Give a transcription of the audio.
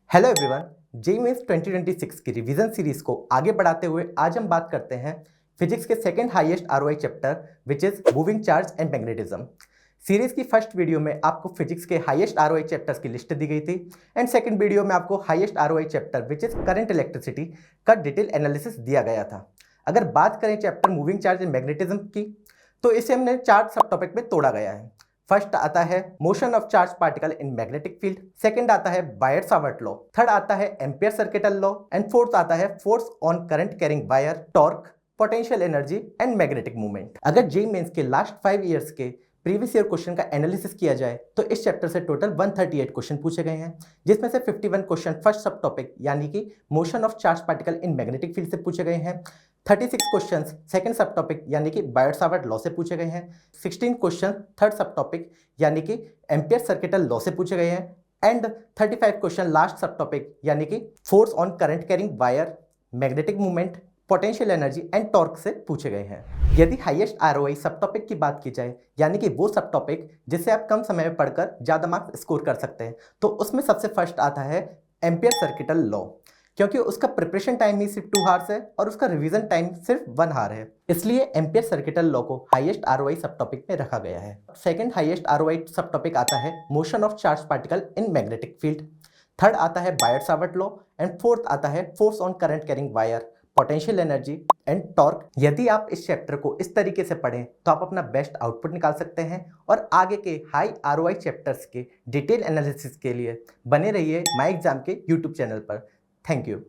Hello everyone, JEE mains 2026 की revision series को आगे बढ़ाते हुए आज हम बात करते हैं फिजिक्स के second highest ROI chapter which is moving charge and magnetism. Series की फर्स्ट वीडियो में आपको फिजिक्स के हाईएस्ट आरओआई चैप्टर्स की लिस्ट दी गई थी एंड सेकंड वीडियो में आपको highest ROI chapter which is current electricity का डिटेल एनालिसिस दिया गया था। अगर बात करें chapter moving charge and magnetism की, तो इसे हमने 4 सब टॉपिक में तोड़ा गया है। फर्स्ट आता है motion of charge particle in magnetic field, second आता है बायट-सावर्ट लॉ, थर्ड आता है ampere circuital law and fourth आता है force on current carrying wire, torque, potential energy and magnetic movement. अगर जेईई मेंस के लास्ट 5 इयर्स के प्रीवियस ईयर क्वेश्चन का एनालिसिस किया जाए तो इस चैप्टर से टोटल 138 क्वेश्चन पूछे गए हैं, जिसमें से 51 क्वेश्चन फर्स्ट सब टॉपिक यानी कि motion of charge particle in magnetic field से पूछे गए हैं, 36 क्वेश्चन सेकंड सब टॉपिक यानी कि बायट-सावर्ट लॉ से पूछे गए हैं, 16 क्वेश्चन थर्ड सब टॉपिक यानी कि एम्पियर सर्किटल लॉ से पूछे गए हैं एंड 35 क्वेश्चन लास्ट सब टॉपिक यानी कि force on current carrying wire, magnetic movement, potential energy and torque से पूछे गए हैं। यदि हाईएस्ट आरओआई सब टॉपिक की बात की जाए यानी कि वो सब टॉपिक जिसे आप कम समय में पढ़कर ज़्यादा मार्क्स स्कोर कर सकते हैं, तो उसमें सबसे फर्स्ट आता है एम्पियर सर्किटल लॉ, क्योंकि उसका प्रिपरेशन टाइम ही सिर्फ 2 आवर्स है और उसका रिवीजन टाइम सिर्फ 1 आवर है, इसलिए एम्पियर सर्किटल लॉ को हाईएस्ट आरओआई सब टॉपिक में रखा गया है। सेकंड हाईएस्ट आरओआई सब टॉपिक आता है motion of charge particle in magnetic field, third आता है बायट-सावर्ट लॉ एंड फोर्थ आता है force on current carrying wire, potential energy and torque. यदि आप इस चैप्टर को इस तरीके से पढ़ें तो आप अपना बेस्ट आउटपुट निकाल सकते हैं और आगे के हाई आरओआई चैप्टर्स के डिटेल एनालिसिस के लिए बने रहिए माई एग्जाम के यूट्यूब चैनल पर। Thank you.